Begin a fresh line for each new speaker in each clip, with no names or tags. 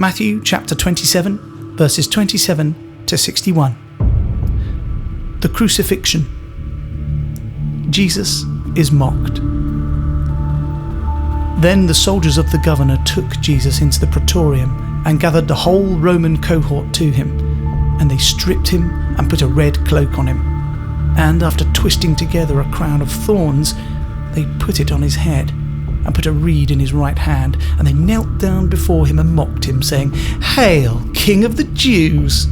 Matthew chapter 27, verses 27 to 61. The crucifixion. Jesus is mocked. Then the soldiers of the governor took Jesus into the praetorium and gathered the whole Roman cohort to him, and they stripped him and put a red cloak on him, and after twisting together a crown of thorns, they put it on his head and put a reed in his right hand, and they knelt down before him and mocked him, saying, "Hail, King of the Jews!"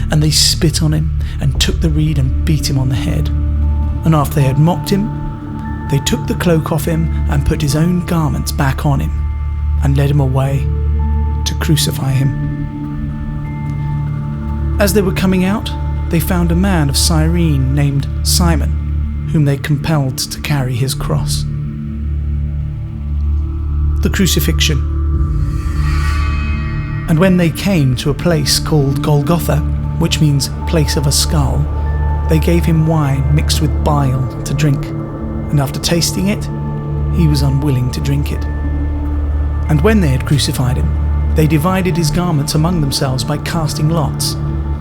And they spit on him and took the reed and beat him on the head. And after they had mocked him, they took the cloak off him and put his own garments back on him and led him away to crucify him. As they were coming out, they found a man of Cyrene named Simon, whom they compelled to carry his cross. The crucifixion. And when they came to a place called Golgotha, which means place of a skull, they gave him wine mixed with bile to drink, and after tasting it, he was unwilling to drink it. And when they had crucified him, they divided his garments among themselves by casting lots,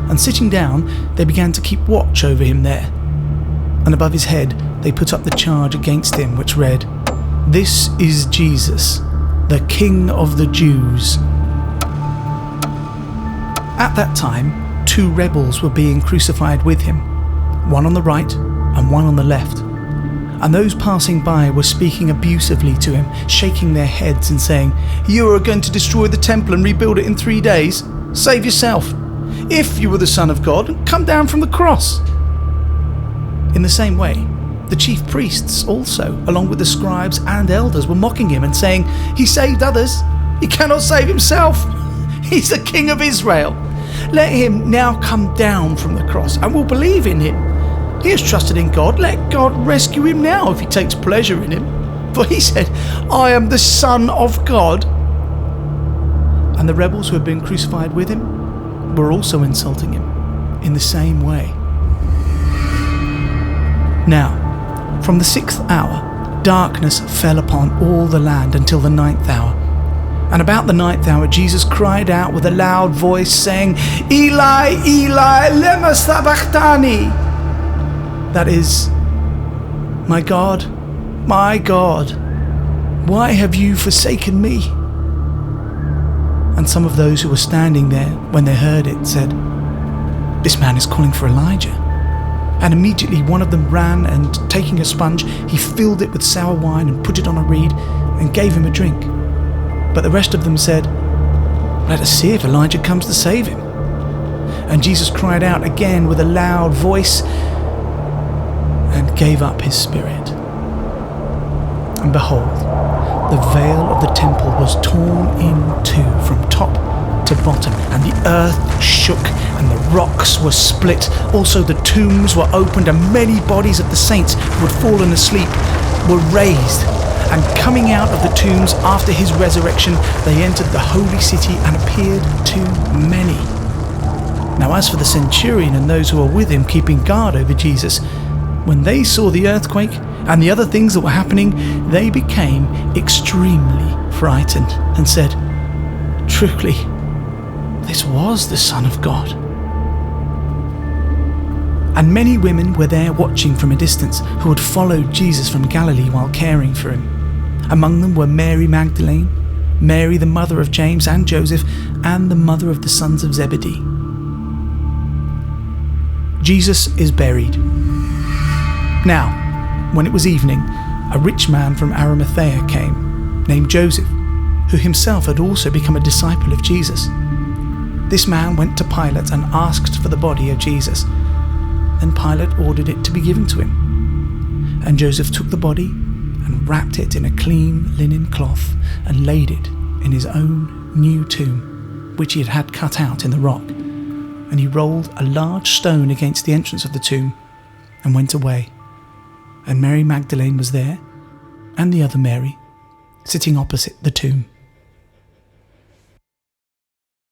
and sitting down, they began to keep watch over him there. And above his head they put up the charge against him, which read, "This is Jesus, the King of the Jews." At that time, 2 rebels were being crucified with him, one on the right and one on the left. And those passing by were speaking abusively to him, shaking their heads and saying, "You are going to destroy the temple and rebuild it in 3 days? Save yourself. If you were the Son of God, come down from the cross." In the same way, the chief priests also, along with the scribes and elders, were mocking him and saying, "He saved others. He cannot save himself. He's the King of Israel. Let him now come down from the cross and we'll believe in him. He has trusted in God. Let God rescue him now if he takes pleasure in him. For he said, 'I am the Son of God.'" And the rebels who had been crucified with him were also insulting him in the same way. Now, from the 6th hour, darkness fell upon all the land until the 9th hour. And about the 9th hour, Jesus cried out with a loud voice, saying, "Eli, Eli, lema sabachthani?" That is, my God, why have you forsaken me?" And some of those who were standing there, when they heard it, said, "This man is calling for Elijah." And immediately one of them ran, and taking a sponge, he filled it with sour wine and put it on a reed and gave him a drink. But the rest of them said, "Let us see if Elijah comes to save him." And Jesus cried out again with a loud voice and gave up his spirit. And behold, the veil of the temple was torn in two from top to bottom, and the earth shook, and the rocks were split. Also the tombs were opened, and many bodies of the saints who had fallen asleep were raised. And coming out of the tombs after his resurrection, they entered the holy city and appeared to many. Now as for the centurion and those who were with him keeping guard over Jesus, when they saw the earthquake and the other things that were happening, they became extremely frightened and said, "Truly, this was the Son of God." And many women were there watching from a distance, who had followed Jesus from Galilee while caring for him. Among them were Mary Magdalene, Mary the mother of James and Joseph, and the mother of the sons of Zebedee. Jesus is buried. Now, when it was evening, a rich man from Arimathea came, named Joseph, who himself had also become a disciple of Jesus. This man went to Pilate and asked for the body of Jesus. Then Pilate ordered it to be given to him. And Joseph took the body and wrapped it in a clean linen cloth and laid it in his own new tomb, which he had had cut out in the rock. And he rolled a large stone against the entrance of the tomb and went away. And Mary Magdalene was there, and the other Mary, sitting opposite the tomb.